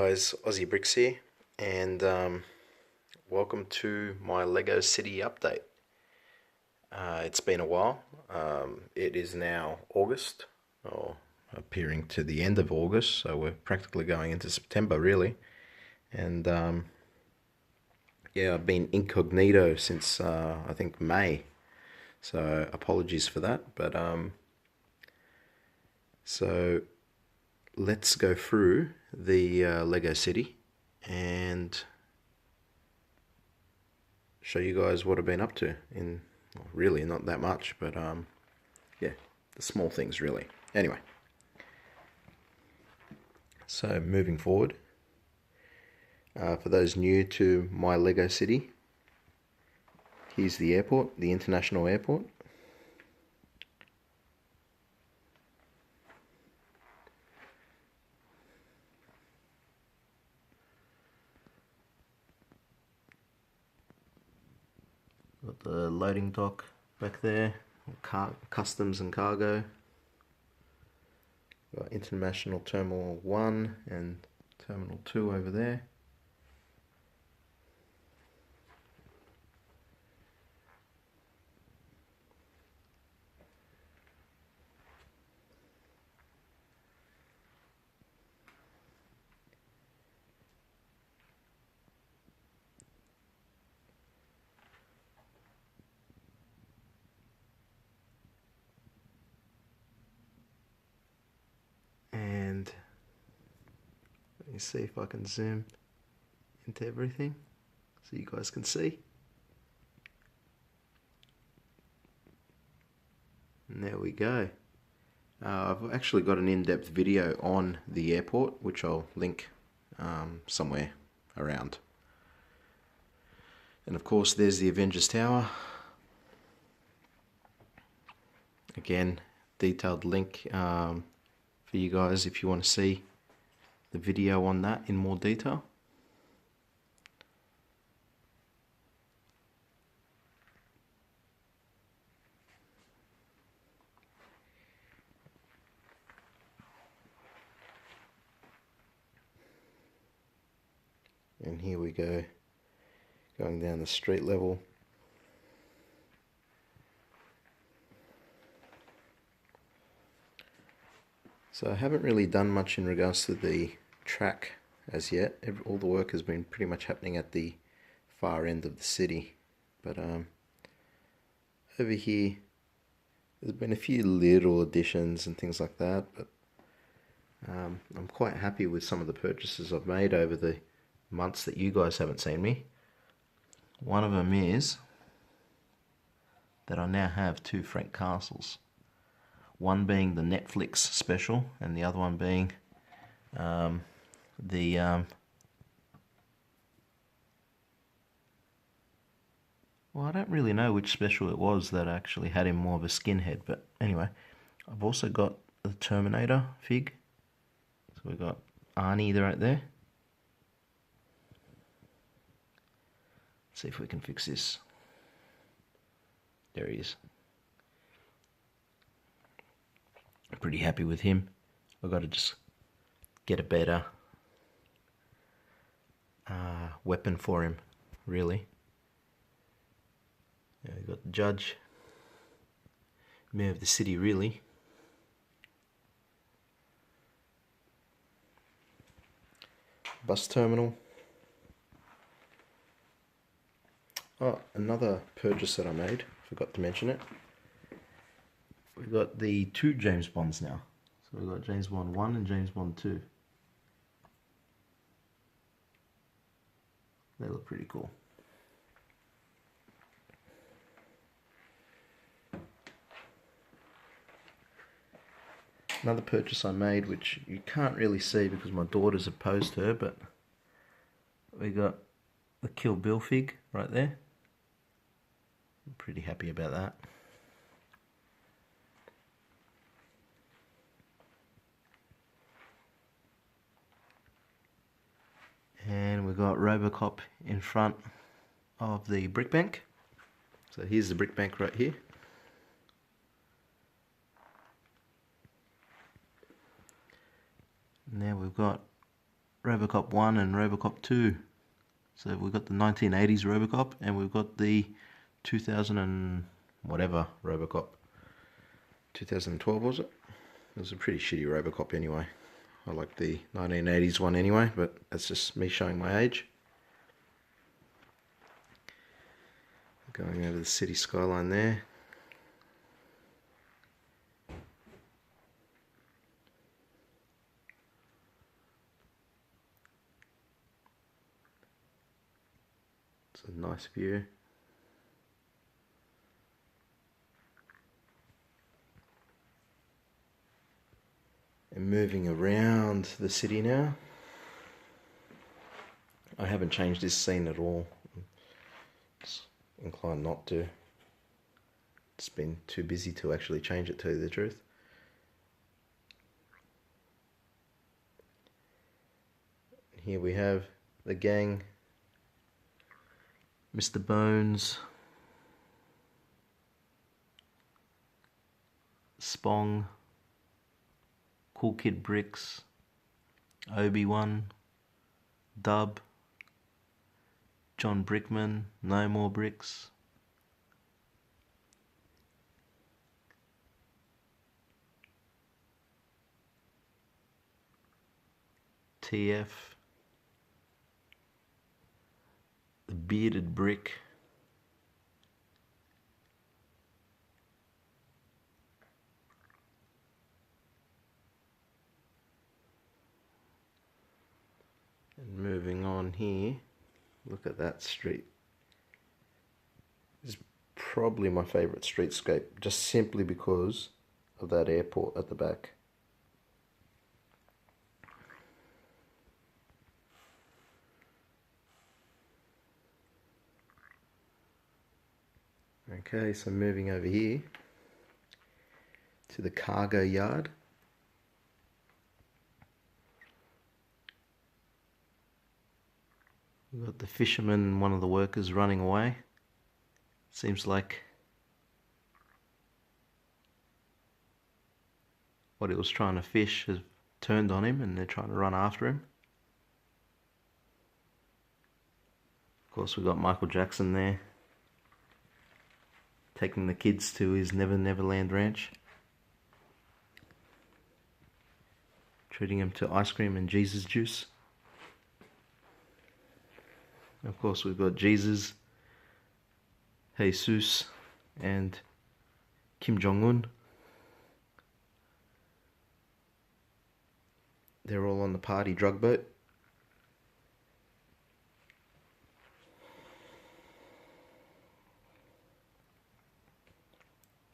guys, Ozzie Bricks here, and welcome to my Lego City update. It's been a while. It is now August, or appearing to the end of August, so we're practically going into September, really. And yeah, I've been incognito since I think May, so apologies for that. But so let's go through the Lego City and show you guys what I've been up to in, well, really not that much, but yeah, the small things really. Anyway, so moving forward, for those new to my Lego City, here's the airport, the international airport. Got the loading dock back there, customs and cargo. Got International Terminal 1 and Terminal 2 over there. And let me see if I can zoom into everything so you guys can see. And there we go. I've actually got an in-depth video on the airport, which I'll link somewhere around. And of course there's the Avengers Tower. Again, detailed link for you guys if you want to see the video on that in more detail. And here we go, going down the street level. So I haven't really done much in regards to the track as yet. All the work has been pretty much happening at the far end of the city. But over here, there's been a few little additions and things like that. But I'm quite happy with some of the purchases I've made over the months that you guys haven't seen me. One of them is that I now have 2 Frank Castles. One being the Netflix special, and the other one being well, I don't really know which special it was that actually had him more of a skinhead, but anyway, I've also got the Terminator fig. So we've got Arnie right there. Let's see if we can fix this. There he is. I'm pretty happy with him. I've got to just get a better weapon for him, really. Yeah, we've got the Judge, Mayor of the city, really. Bus terminal. Oh, another purchase that I made, forgot to mention it. We've got the 2 James Bonds now. So we've got James Bond 1 and James Bond 2. They look pretty cool. Another purchase I made, which you can't really see because my daughter's opposed to her, but we got the Kill Bill fig right there. I'm pretty happy about that. And we've got Robocop in front of the brick bank. So here's the brick bank right here. Now we've got Robocop 1 and Robocop 2. So we've got the 1980s Robocop and we've got the 2000 and whatever Robocop. 2012 was it? It was a pretty shitty Robocop anyway. I like the 1980s one anyway, but that's just me showing my age. Going over the city skyline there. It's a nice view. And moving around the city now. I haven't changed this scene at all. Just inclined not to. It's been too busy to actually change it, to tell you the truth. Here we have the gang. Mr. Bones. Spong. Cool Kid Bricks. Obi-Wan. Dub. John Brickman. No More Bricks. TF. The Bearded Brick. And moving on here, look at that street. This is probably my favourite streetscape, just simply because of that airport at the back. Okay, so moving over here to the cargo yard. We've got the fisherman and one of the workers running away. Seems like what he was trying to fish has turned on him and they're trying to run after him. Of course, we've got Michael Jackson there, taking the kids to his Never Never Land ranch, treating them to ice cream and Jesus juice. Of course, we've got Jesus, Jesus, and Kim Jong-un. They're all on the party drug boat.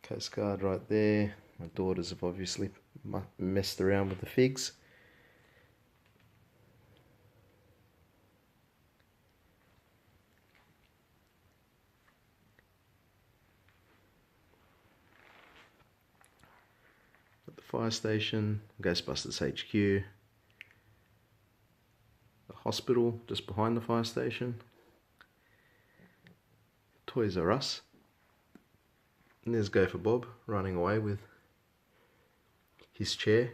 Coast Guard right there. My daughters have obviously messed around with the figs. At the fire station, Ghostbusters HQ. The hospital just behind the fire station. Toys R Us. And there's Gopher Bob running away with his chair.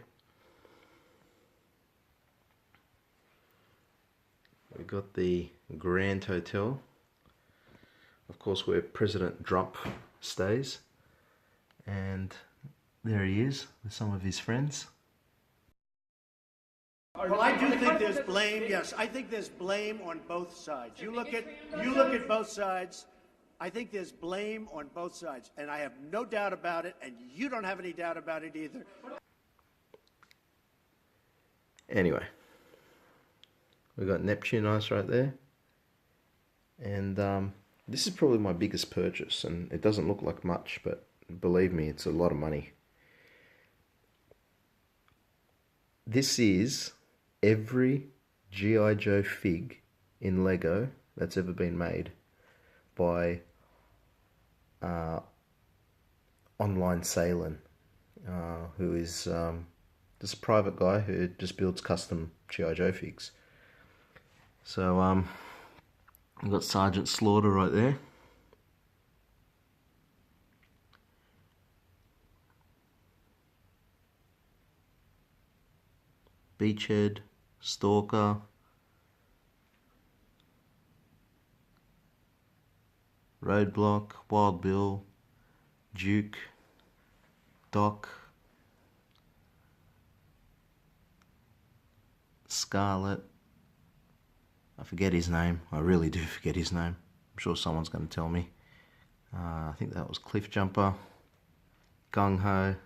We've got the Grand Hotel, of course, where President Trump stays. And there he is with some of his friends. Well, I do think there's blame. Yes, I think there's blame on both sides. You look at both sides. I think there's blame on both sides, and I have no doubt about it, and you don't have any doubt about it either. Anyway, we've got Neptune Ice right there, and this is probably my biggest purchase, and it doesn't look like much, but believe me, it's a lot of money. This is every G.I. Joe fig in Lego that's ever been made by Online Sailing, who is just a private guy who just builds custom G.I. Joe figs. So we've got Sergeant Slaughter right there. Beachhead, Stalker, Roadblock, Wild Bill, Duke, Doc, Scarlet. I forget his name. I really do forget his name. I'm sure someone's going to tell me. I think that was Cliff Jumper, Gung Ho,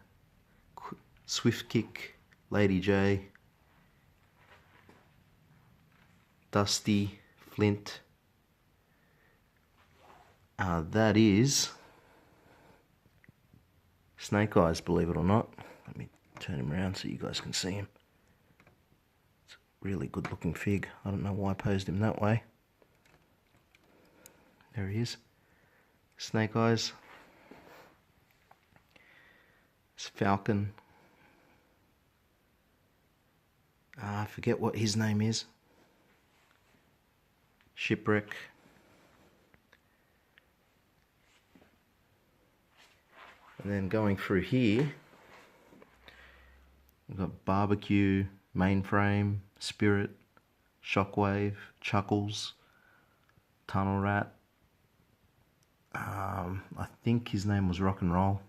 Swift Kick, Lady J, Dusty, Flint. That is Snake Eyes, believe it or not. Let me turn him around so you guys can see him. It's a really good looking fig. I don't know why I posed him that way. There he is. Snake Eyes. It's Falcon. I forget what his name is. Shipwreck. And then going through here, we've got Barbecue, Mainframe, Spirit, Shockwave, Chuckles, Tunnel Rat. I think his name was Rock and Roll,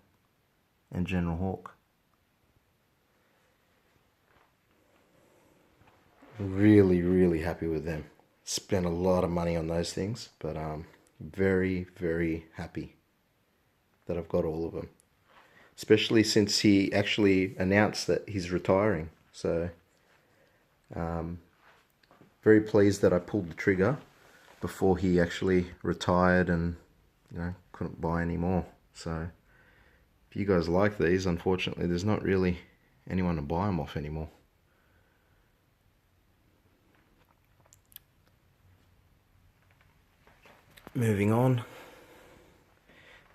and General Hawk. Really, really happy with them. Spent a lot of money on those things, but very, very happy that I've got all of them. Especially since he actually announced that he's retiring. So, very pleased that I pulled the trigger before he actually retired and, you know, couldn't buy any more. So, if you guys like these, unfortunately, there's not really anyone to buy them off anymore. Moving on.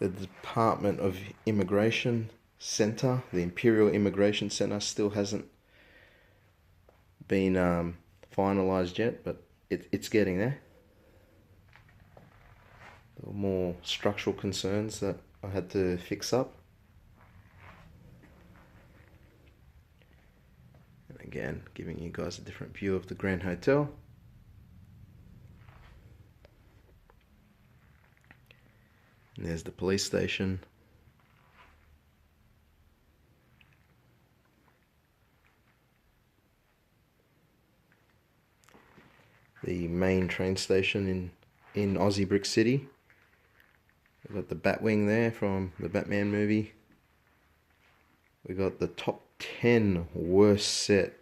The Department of Immigration Center, the Imperial Immigration Center, still hasn't been finalized yet, but it's getting there. There were more structural concerns that I had to fix up. And again, giving you guys a different view of the Grand Hotel. And there's the police station. The main train station in Ozzie Brick City. We've got the Batwing there from the Batman movie. We got the top 10 worst set.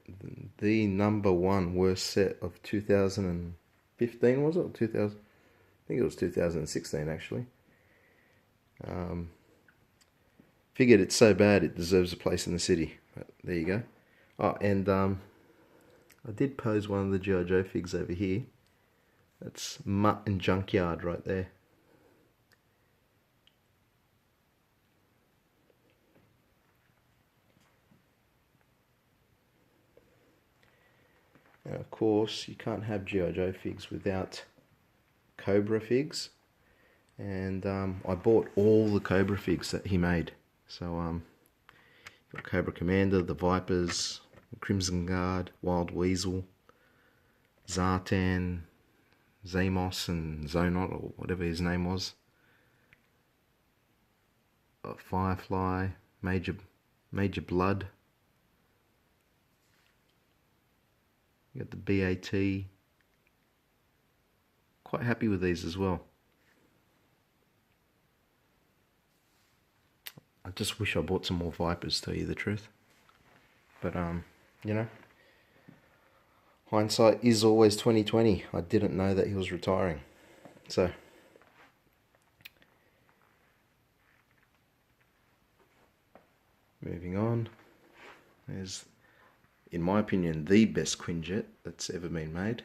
The number one worst set of 2015, was it? Or 2000? I think it was 2016 actually. Figured it's so bad it deserves a place in the city. But there you go. Oh, and I did pose one of the G.I. Joe figs over here. That's Mutt and Junkyard right there. Now, of course, you can't have G.I. Joe figs without Cobra figs. And I bought all the Cobra figs that he made. So, got Cobra Commander, the Vipers, Crimson Guard, Wild Weasel, Zartan, Zamos and Zonot, or whatever his name was. Firefly, Major Blood. You got the BAT. Quite happy with these as well. I just wish I bought some more Vipers, to tell you the truth. But you know, hindsight is always 20/20. I didn't know that he was retiring. So moving on. There's, in my opinion, the best Quinjet that's ever been made.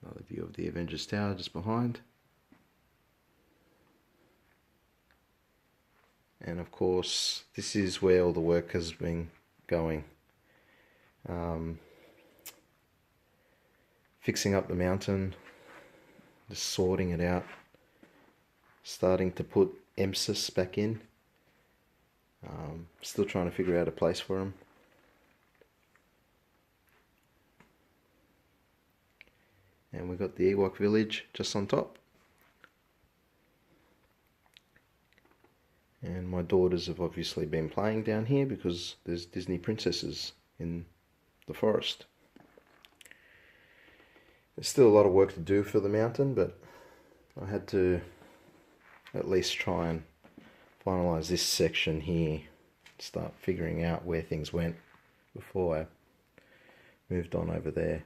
Another view of the Avengers Tower just behind. And of course, this is where all the work has been going. Fixing up the mountain, just sorting it out, starting to put emphasis back in. Still trying to figure out a place for them. And we've got the Ewok village just on top. And my daughters have obviously been playing down here because there's Disney princesses in the forest. There's still a lot of work to do for the mountain, but I had to at least try and finalize this section here, start figuring out where things went before I moved on over there.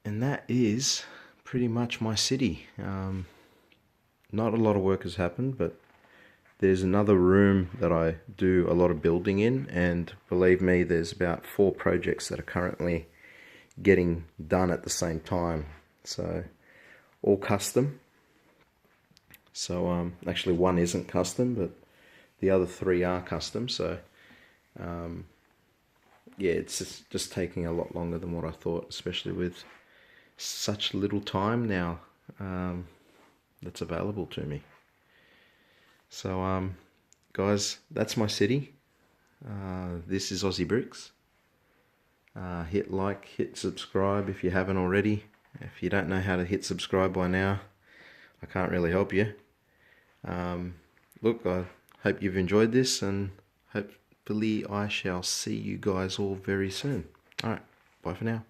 And that is pretty much my city. Not a lot of work has happened, but there's another room that I do a lot of building in, and believe me, there's about 4 projects that are currently getting done at the same time. So all custom. So actually one isn't custom, but the other 3 are custom. So yeah, it's just taking a lot longer than what I thought, especially with such little time now that's available to me. So guys, that's my city. This is Aussie Bricks. Hit like, hit subscribe if you haven't already. If you don't know how to hit subscribe by now, I can't really help you. Look, I hope you've enjoyed this, and hopefully I shall see you guys all very soon. Alright, bye for now.